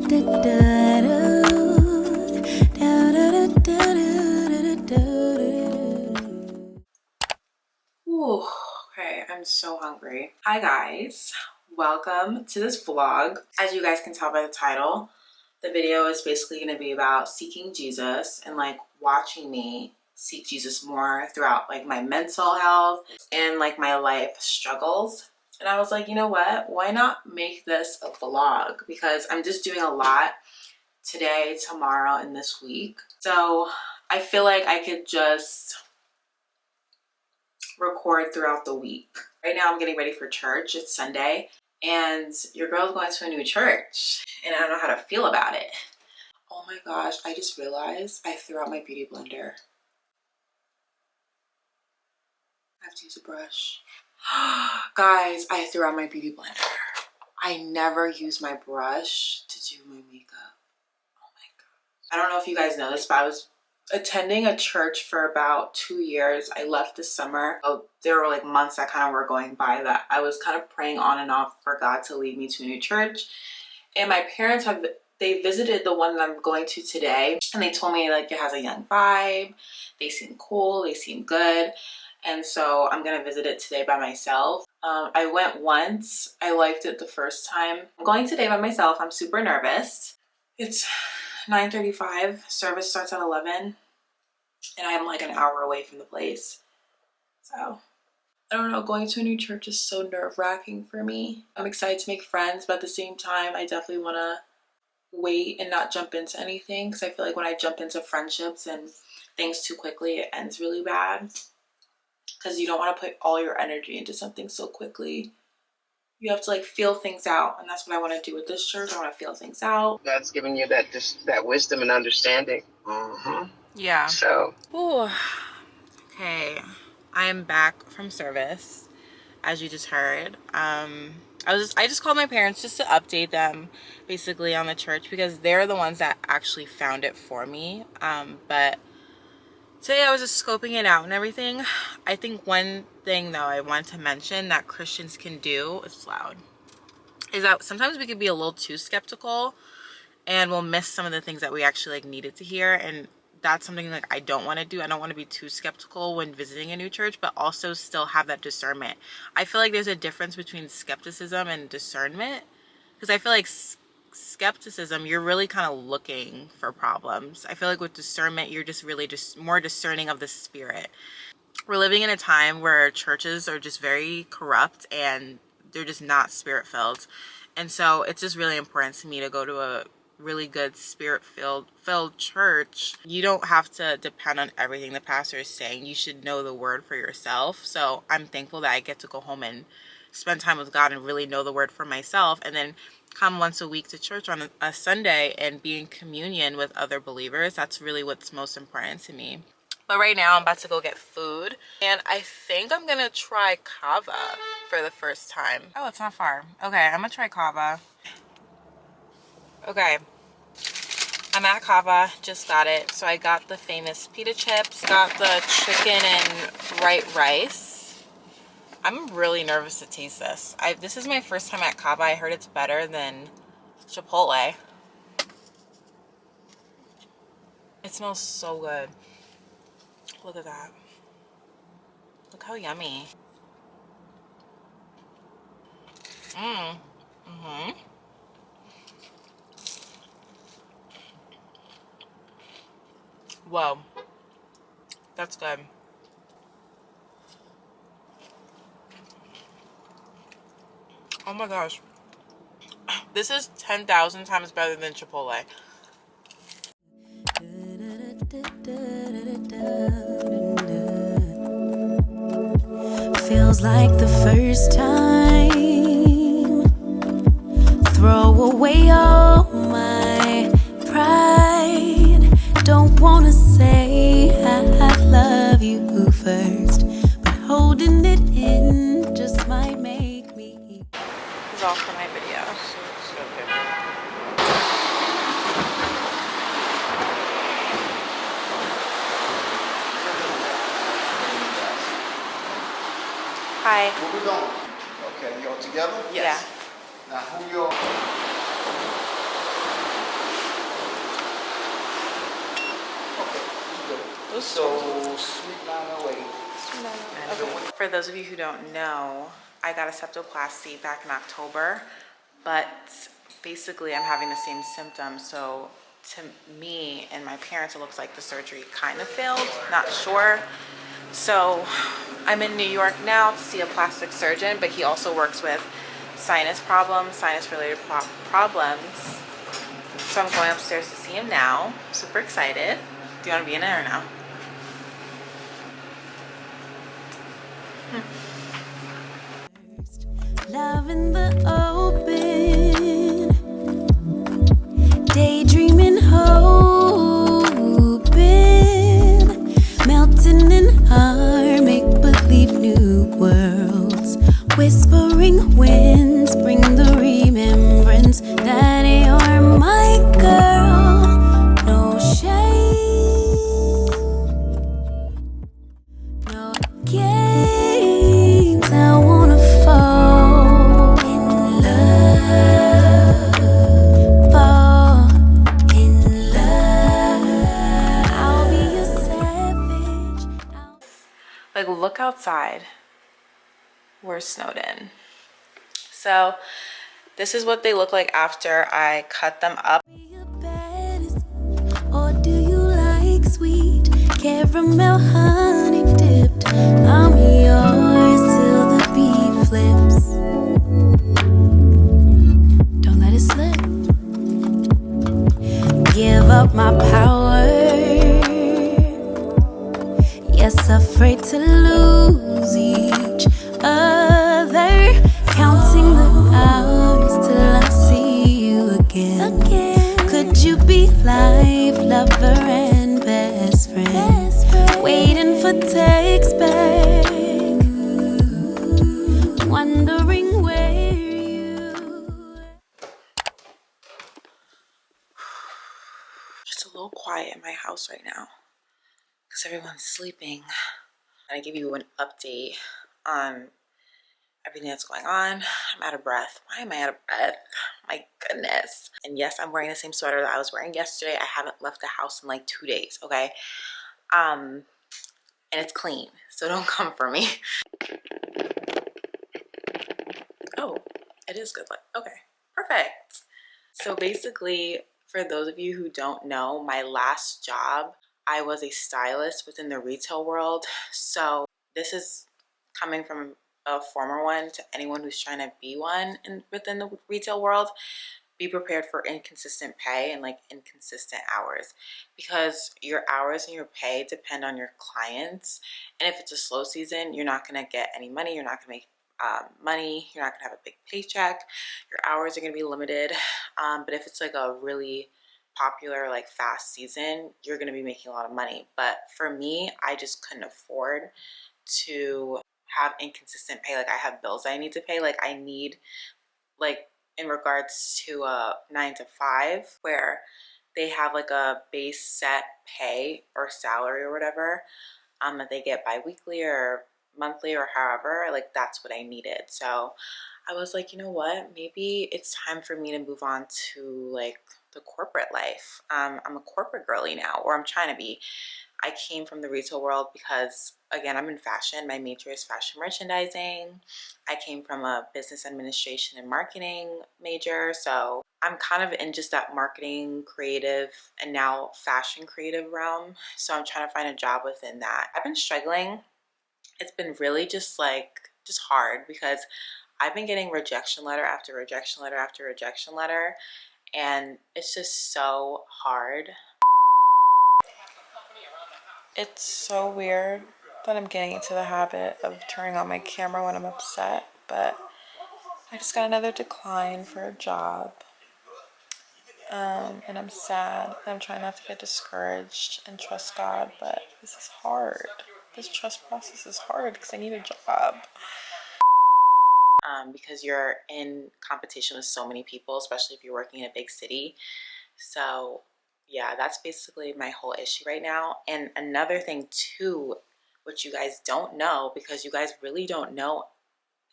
Ooh, okay, I'm so hungry. Hi guys, welcome to this vlog. As you guys can tell by the title, the video is basically going to be about seeking Jesus and like watching me seek Jesus more throughout like my mental health and like my life struggles. And I was like, you know what, why not make this a vlog, because I'm just doing a lot today, tomorrow, and this week. So I feel like I could just record throughout the week. Right now I'm getting ready for church. It's Sunday and your girl's going to a new church and I don't know how to feel about it. Oh my gosh, I just realized I threw out my beauty blender. I have to use a brush. Guys, I threw out my beauty blender. I never use my brush to do my makeup. Oh my god. I don't know if you guys know this, but I was attending a church for about 2 years. I left this summer. Oh, there were like months that kind of were going by that I was kind of praying on and off for God to lead me to a new church. And my parents they visited the one that I'm going to today, and they told me like it has a young vibe. They seem cool, they seem good. And so I'm gonna visit it today by myself. I went once, I liked it the first time. I'm going today by myself. I'm super nervous. It's 9:35, service starts at 11, and I'm like an hour away from the place. So I don't know, going to a new church is so nerve-wracking for me. I'm excited to make friends, but at the same time I definitely want to wait and not jump into anything, because I feel like when I jump into friendships and things too quickly, it ends really bad, because you don't want to put all your energy into something so quickly. You have to like feel things out, and that's what I want to do with this church. I want to feel things out. God's given you that wisdom and understanding. Yeah. So. Ooh. Okay, I am back from service, as you just heard. I just called my parents just to update them basically on the church, because they're the ones that actually found it for me. But today I was just scoping it out and everything. I think one thing though I want to mention that Christians can do, it's loud, is that sometimes we could be a little too skeptical and we'll miss some of the things that we actually like needed to hear. And that's something like I don't want to do. I don't want to be too skeptical when visiting a new church, but also still have that discernment. I feel like there's a difference between skepticism and discernment, because I feel like skepticism, you're really kind of looking for problems. I feel like with discernment, you're just really just more discerning of the spirit. We're living in a time where churches are just very corrupt and they're just not spirit-filled. And so it's just really important to me to go to a really good spirit-filled church. You don't have to depend on everything the pastor is saying. You should know the word for yourself. So I'm thankful that I get to go home and spend time with God and really know the word for myself, and then come once a week to church on a Sunday and be in communion with other believers. That's really what's most important to me. But right now I'm about to go get food, and I think I'm gonna try cava for the first time. Oh, it's not far. Okay, I'm gonna try cava. Okay, I'm at cava, just got it. So I got the famous pita chips, got the chicken and white rice. I'm really nervous to taste this. This is my first time at cava. I heard it's better than Chipotle. It smells so good. Look at that. Look how yummy. Whoa, that's good. Oh my gosh. This is 10,000 times better than Chipotle. Feels like the first time. Throw away all my pride. Don't wanna say I love you first, but holding it in just might make me. This is all for my video. Hi. Where we going? Okay, y'all together? Yes. Now who y'all? So sweet 908. Okay. For those of you who don't know, I got a septoplasty back in October, but basically I'm having the same symptoms. So to me and my parents, it looks like the surgery kind of failed, not sure. So I'm in New York now to see a plastic surgeon, but he also works with sinus problems, sinus related problems. So I'm going upstairs to see him now. Super excited. Do you want to be in there or no? Love in the open, daydreaming, hoping, melting in our make-believe new worlds. Whispering winds bring the remembrance that you're my girl. No shame, no games. I wanna fall in love, fall in love. I'll be a savage. Like, look outside. We're snowed in. So this is what they look like after I cut them up. Or do you like sweet caramel honey dipped? I'm yours till the beat flips. Don't let it slip. Give up my power. Yes, afraid to lose each other. Counting the hours till I see you again. Could you be life, lover, and best friend? Waiting for text back. Wondering where you. It's a little quiet in my house right now because everyone's sleeping. I'm gonna give you an update on everything that's going on. I'm out of breath. Why am I out of breath? My goodness. And yes, I'm wearing the same sweater that I was wearing yesterday. I haven't left the house in like 2 days, okay? And it's clean, so don't come for me. Oh, it is good light. Okay, perfect. So basically, for those of you who don't know, my last job, I was a stylist within the retail world. So this is coming from a former one to anyone who's trying to be one within the retail world. Be prepared for inconsistent pay and like inconsistent hours, because your hours and your pay depend on your clients. And if it's a slow season, you're not going to get any money. You're not going to make money. You're not going to have a big paycheck. Your hours are going to be limited. But if it's like a really popular, like fast season, you're going to be making a lot of money. But for me, I just couldn't afford to have inconsistent pay. Like, I have bills I need to pay. Like, I need, like, in regards to a 9 to 5 where they have like a base set pay or salary or whatever, that they get bi-weekly or monthly or however, like that's what I needed. So I was like, you know what, maybe it's time for me to move on to like the corporate life. I'm a corporate girly now, or I'm trying to be. I came from the retail world because, again, I'm in fashion. My major is fashion merchandising. I came from a business administration and marketing major. So I'm kind of in just that marketing, creative, and now fashion creative realm. So I'm trying to find a job within that. I've been struggling. It's been really just hard because I've been getting rejection letter after rejection letter after rejection letter. And it's just so hard. It's so weird that I'm getting into the habit of turning on my camera when I'm upset, but I just got another decline for a job. And I'm sad. I'm trying not to get discouraged and trust God, but this is hard. This trust process is hard because I need a job. Because you're in competition with so many people, especially if you're working in a big city. So yeah, that's basically my whole issue right now. And another thing too, which you guys don't know, because you guys really don't know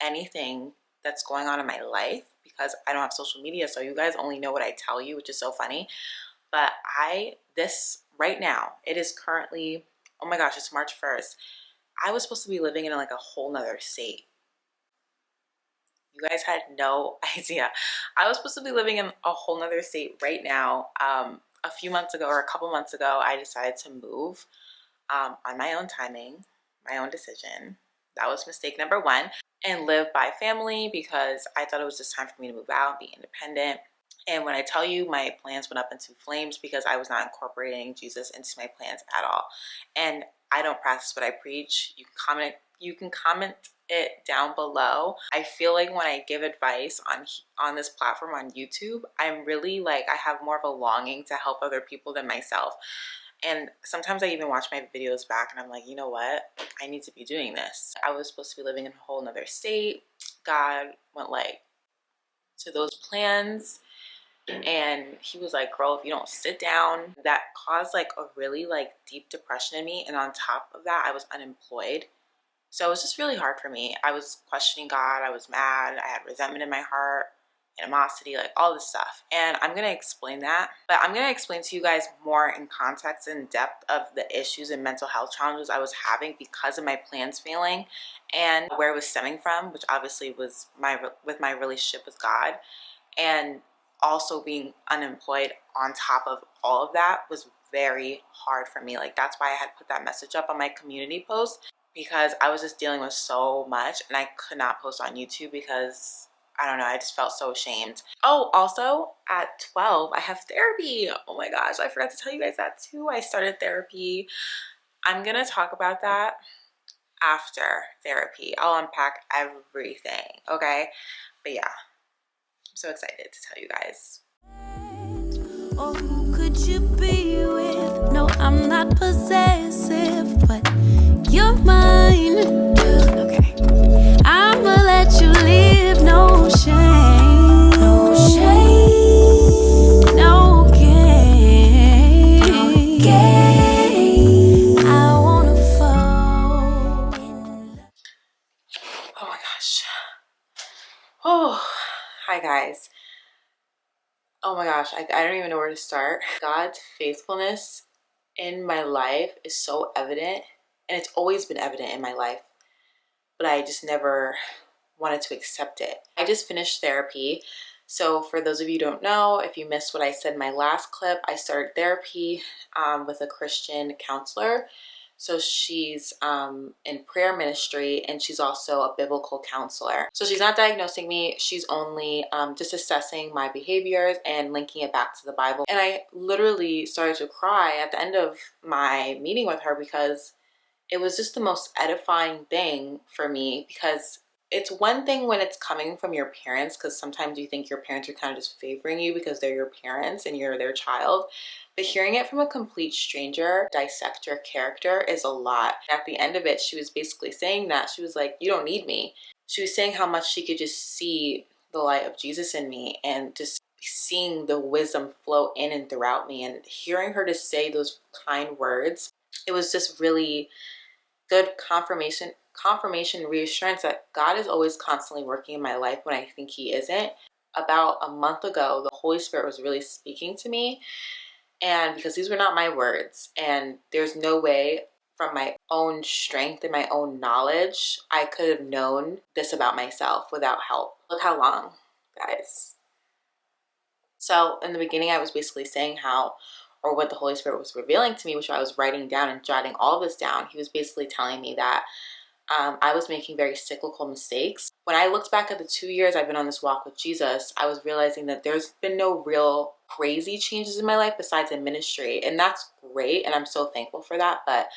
anything that's going on in my life because I don't have social media. So you guys only know what I tell you, which is so funny. But this right now, it is currently Oh my gosh, it's March 1st. I was supposed to be living in like a whole nother state. You guys had no idea. I was supposed to be living in a whole nother state right now. A few months ago, or a couple months ago, I decided to move on my own timing, my own decision. That was mistake number one. And live by family, because I thought it was just time for me to move out, be independent. And when I tell you, my plans went up into flames because I was not incorporating Jesus into my plans at all. And I don't practice what I preach. You can comment it down below. I feel like when I give advice on this platform on YouTube, I'm really like, I have more of a longing to help other people than myself. And sometimes I even watch my videos back and I'm like, you know what? I need to be doing this. I was supposed to be living in a whole nother state. God went like to those plans, and he was like, girl, if you don't sit down. That caused like a really like deep depression in me. And on top of that, I was unemployed. So it was just really hard for me. I was questioning God. I was mad. I had resentment in my heart, animosity, like all this stuff. And I'm going to explain that. But I'm going to explain to you guys more in context and depth of the issues and mental health challenges I was having because of my plans failing, and where it was stemming from, which obviously was with my relationship with God. And also being unemployed on top of all of that was very hard for me. Like, that's why I had put that message up on my community post, because I was just dealing with so much and I could not post on YouTube because I don't know, I just felt so ashamed. Oh, also at 12, I have therapy. Oh my gosh, I forgot to tell you guys that too. I started therapy. I'm gonna talk about that after therapy. I'll unpack everything, okay? But yeah, I'm so excited to tell you guys. Or who could you be with? No, I'm not possessive, but you're mine. Okay. I'ma let you live, no shame. No shame. No game. No game. I wanna fall in love. Oh my gosh. Oh, hi guys. Oh my gosh, I don't even know where to start. God's faithfulness in my life is so evident, and it's always been evident in my life, but I just never wanted to accept it. I just finished therapy. So for those of you who don't know, if you missed what I said in my last clip, I started therapy with a Christian counselor. So she's in prayer ministry, and she's also a biblical counselor. So she's not diagnosing me. She's only just assessing my behaviors and linking it back to the Bible. And I literally started to cry at the end of my meeting with her, because it was just the most edifying thing for me. Because it's one thing when it's coming from your parents, because sometimes you think your parents are kind of just favoring you because they're your parents and you're their child. But hearing it from a complete stranger dissect your character is a lot. At the end of it, she was basically saying that. She was like, you don't need me. She was saying how much she could just see the light of Jesus in me, and just seeing the wisdom flow in and throughout me, and hearing her just say those kind words. It was just really good confirmation reassurance that God is always constantly working in my life when I think he isn't. About a month ago, the Holy Spirit was really speaking to me, and because these were not my words, and there's no way from my own strength and my own knowledge I could have known this about myself without help. Look how long, guys. So in the beginning, I was basically saying how, or what the Holy Spirit was revealing to me, which I was writing down and jotting all this down. He was basically telling me that I was making very cyclical mistakes. When I looked back at the 2 years I've been on this walk with Jesus, I was realizing that there's been no real crazy changes in my life besides in ministry. And that's great, and I'm so thankful for that. But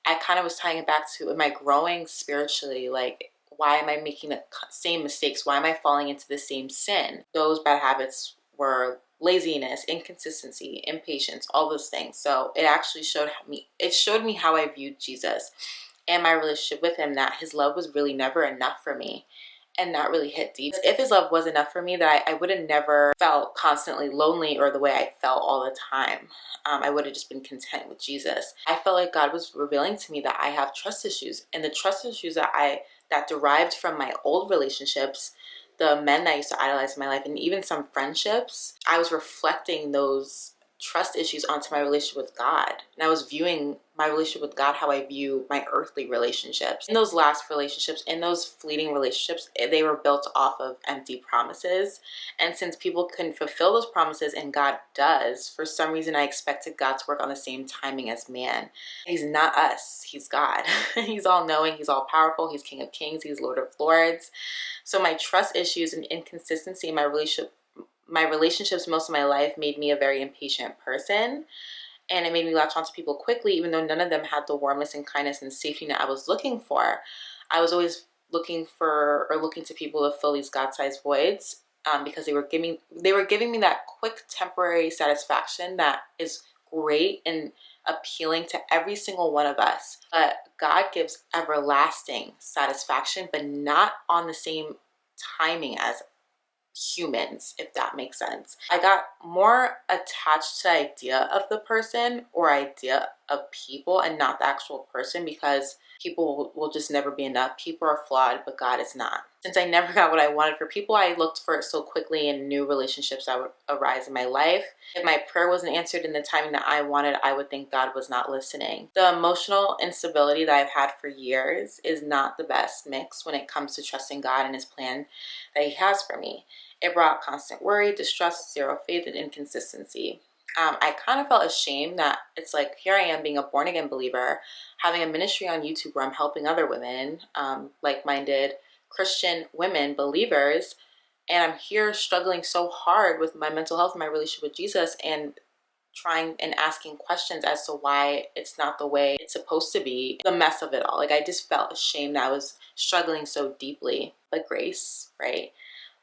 I kind of was tying it back to, am I growing spiritually? Like, why am I making the same mistakes? Why am I falling into the same sin? Those bad habits were laziness, inconsistency, impatience, all those things. So it actually showed me how I viewed Jesus and my relationship with him, that his love was really never enough for me. And that really hit deep. If his love was enough for me, that I would have never felt constantly lonely or the way I felt all the time. I would have just been content with Jesus. I felt like God was revealing to me that I have trust issues, and the trust issues that derived from my old relationships, the men that I used to idolize in my life, and even some friendships. I was reflecting those trust issues onto my relationship with God. And I was viewing my relationship with God how I view my earthly relationships. In those last relationships, in those fleeting relationships, they were built off of empty promises. And since people couldn't fulfill those promises and God does, for some reason I expected God to work on the same timing as man. He's not us, he's God. He's all knowing, he's all powerful, he's King of Kings, he's Lord of Lords. So my trust issues and inconsistency in my relationships most of my life made me a very impatient person, and it made me latch onto people quickly, even though none of them had the warmness and kindness and safety net I was looking for. I was always looking to people to fill these God-sized voids, because they were giving me that quick temporary satisfaction that is great and appealing to every single one of us. But God gives everlasting satisfaction, but not on the same timing as humans, if that makes sense. I got more attached to the idea of the person or idea of people and not the actual person, because people will just never be enough. People are flawed, but God is not. Since I never got what I wanted for people, I looked for it so quickly in new relationships that would arise in my life. If my prayer wasn't answered in the timing that I wanted, I would think God was not listening. The emotional instability that I've had for years is not the best mix when it comes to trusting God and his plan that he has for me. It brought constant worry, distrust, zero faith, and inconsistency. I kind of felt ashamed that it's like, here I am being a born again believer, having a ministry on YouTube where I'm helping other women, like-minded Christian women, believers, and I'm here struggling so hard with my mental health and my relationship with Jesus, and trying and asking questions as to why it's not the way it's supposed to be, the mess of it all. Like, I just felt ashamed that I was struggling so deeply. But grace, right?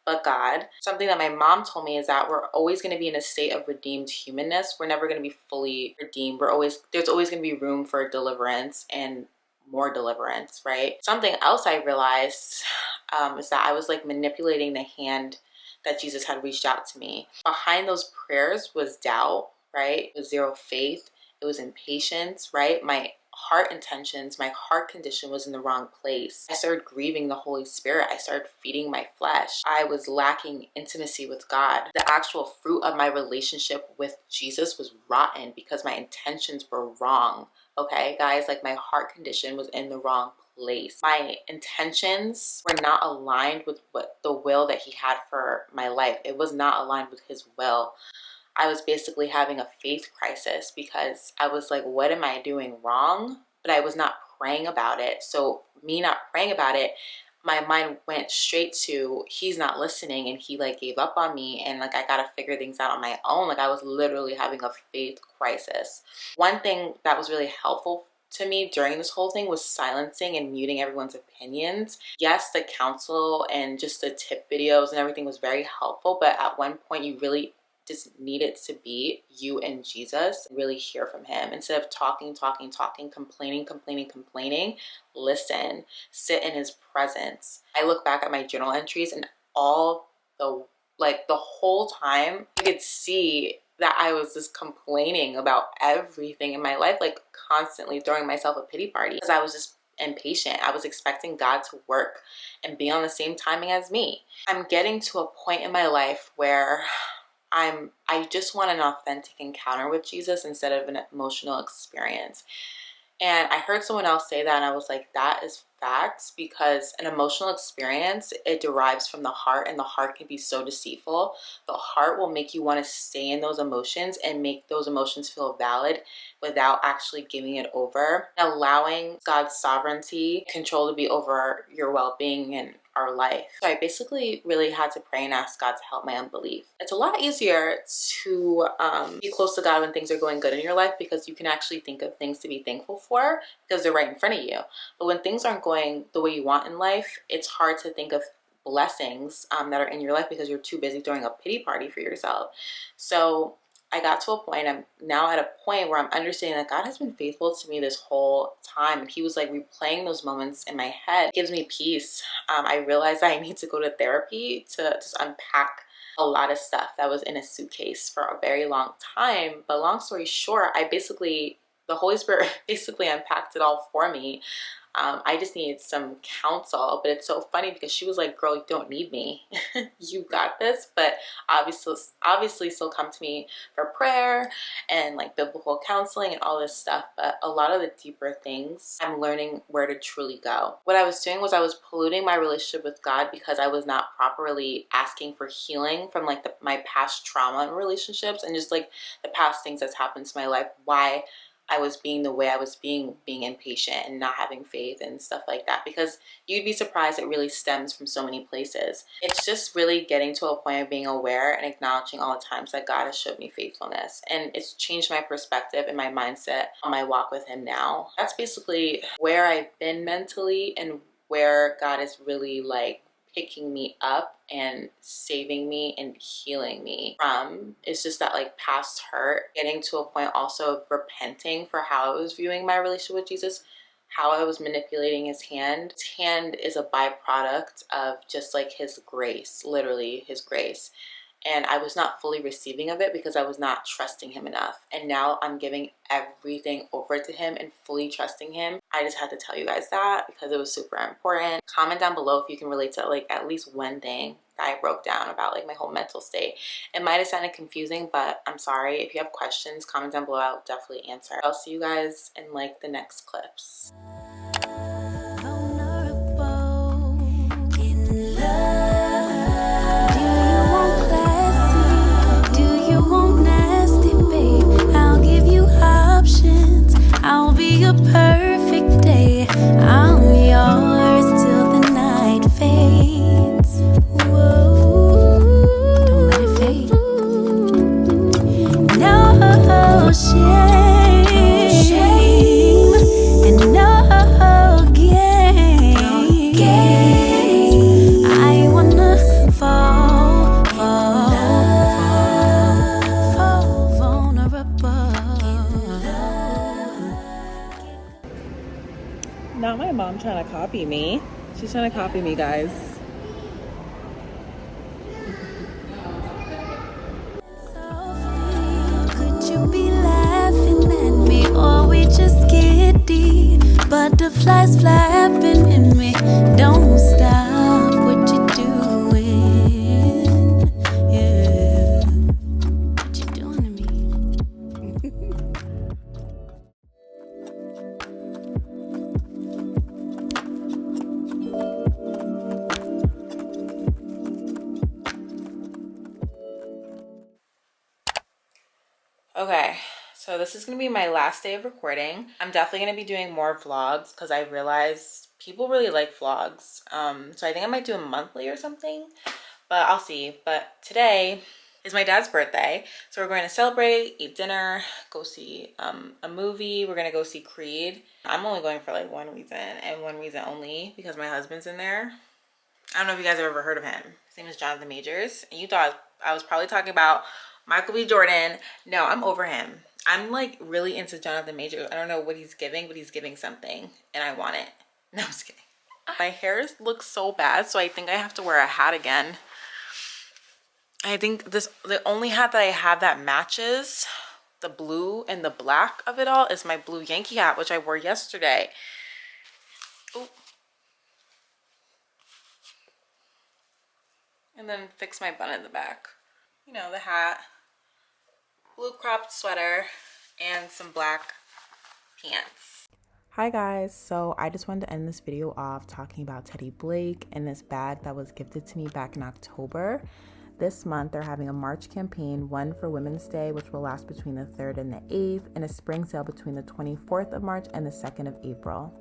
But God. Something that my mom told me is that we're always going to be in a state of redeemed humanness. We're never going to be fully redeemed. There's always going to be room for deliverance and more deliverance, right? Something else I realized is that I was like manipulating the hand that Jesus had reached out to me. Behind those prayers was doubt, right? It was zero faith. It was impatience, right? My heart intentions, my heart condition was in the wrong place. I started grieving the Holy Spirit. I started feeding my flesh. I was lacking intimacy with God. The actual fruit of my relationship with Jesus was rotten because my intentions were wrong. Okay, guys, like my heart condition was in the wrong place. My intentions were not aligned with what the will that he had for my life. It was not aligned with his will. I was basically having a faith crisis because I was like, what am I doing wrong? But I was not praying about it. So me not praying about it, my mind went straight to, he's not listening, and he like gave up on me, and like I gotta figure things out on my own. Like I was literally having a faith crisis. One thing that was really helpful to me during this whole thing was silencing and muting everyone's opinions. Yes, the counsel and just the tip videos and everything was very helpful, but at one point you really just need it to be you and Jesus, really hear from him. Instead of talking, complaining, listen, sit in his presence. I look back at my journal entries, and all the whole time I could see that I was just complaining about everything in my life, like constantly throwing myself a pity party because I was just impatient. I was expecting God to work and be on the same timing as me. I'm getting to a point in my life where I just want an authentic encounter with Jesus instead of an emotional experience. And I heard someone else say that, and I was like, that is facts, because an emotional experience, it derives from the heart, and the heart can be so deceitful. The heart will make you want to stay in those emotions and make those emotions feel valid without actually giving it over, allowing God's sovereignty, control to be over your well-being and our life. So I basically really had to pray and ask God to help my unbelief. It's a lot easier to be close to God when things are going good in your life, because you can actually think of things to be thankful for because they're right in front of you. But when things aren't going the way you want in life, it's hard to think of blessings that are in your life because you're too busy throwing a pity party for yourself. So I got to a point, I'm now at a point where I'm understanding that God has been faithful to me this whole time. And he was like replaying those moments in my head. It gives me peace. I realized I need to go to therapy to just unpack a lot of stuff that was in a suitcase for a very long time. But long story short, the Holy Spirit basically unpacked it all for me. I just needed some counsel. But it's so funny because she was like, girl, you don't need me. You got this. But obviously still come to me for prayer and like biblical counseling and all this stuff. But a lot of the deeper things, I'm learning where to truly go. What I was doing was I was polluting my relationship with God because I was not properly asking for healing from like my past trauma in relationships and just like the past things that's happened to my life, why I was being the way I was being impatient and not having faith and stuff like that, because you'd be surprised it really stems from so many places. It's just really getting to a point of being aware and acknowledging all the times that God has showed me faithfulness, and it's changed my perspective and my mindset on my walk with him now. That's basically where I've been mentally and where God is really like picking me up and saving me and healing me from. It's just that like past hurt, getting to a point also of repenting for how I was viewing my relationship with Jesus, how I was manipulating his hand. His hand is a byproduct of just like his grace, literally his grace. And I was not fully receiving of it because I was not trusting him enough. And now I'm giving everything over to him and fully trusting him. I just had to tell you guys that because it was super important. Comment down below if you can relate to like at least one thing that I broke down about like my whole mental state. It might have sounded confusing, but I'm sorry. If you have questions, comment down below. I'll definitely answer. I'll see you guys in like the next clips. Vulnerable in love. Do you want classy? Do you want nasty, babe? I'll give you options. I'll be a perfect day. I'm yours till the night fades. Whoa, don't let it fade. No shame, and no game. I wanna fall vulnerable. Not my mom trying to copy me. She's trying to copy me, guys. Could you be laughing at me, or we just giddy? Butterflies flapping in me. Don't stop what you're doing. Yeah, what you doing to me? Okay, so this is gonna be my last day of recording. I'm definitely gonna be doing more vlogs because I realized people really like vlogs. So I think I might do a monthly or something, but I'll see. But today is my dad's birthday, so we're going to celebrate, eat dinner, go see a movie. We're gonna go see Creed. I'm only going for like one reason and one reason only, because my husband's in there. I don't know if you guys have ever heard of him. His name is Jonathan Majors, and you thought I was probably talking about Michael B. Jordan. No, I'm over him. I'm like really into Jonathan Majors. I don't know what he's giving, but he's giving something, and I want it. No, I'm just kidding. My hair looks so bad, so I think I have to wear a hat again. I think the only hat that I have that matches the blue and the black of it all is my blue Yankee hat, which I wore yesterday. Ooh. And then fix my bun in the back. You know, the hat, blue cropped sweater, and some black pants. Hi guys, so I just wanted to end this video off talking about Teddy Blake and this bag that was gifted to me back in October. This month they're having a March campaign, one for Women's Day, which will last between the 3rd and the 8th, and a spring sale between the 24th of March and the 2nd of April.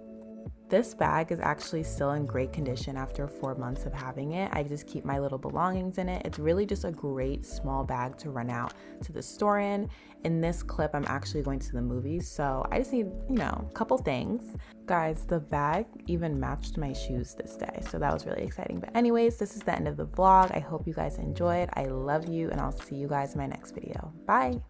This bag is actually still in great condition after 4 months of having it. I just keep my little belongings in it. It's really just a great small bag to run out to the store in. In this clip, I'm actually going to the movies, so I just need, you know, a couple things. Guys, the bag even matched my shoes this day, so that was really exciting. But anyways, this is the end of the vlog. I hope you guys enjoyed. I love you, and I'll see you guys in my next video. Bye!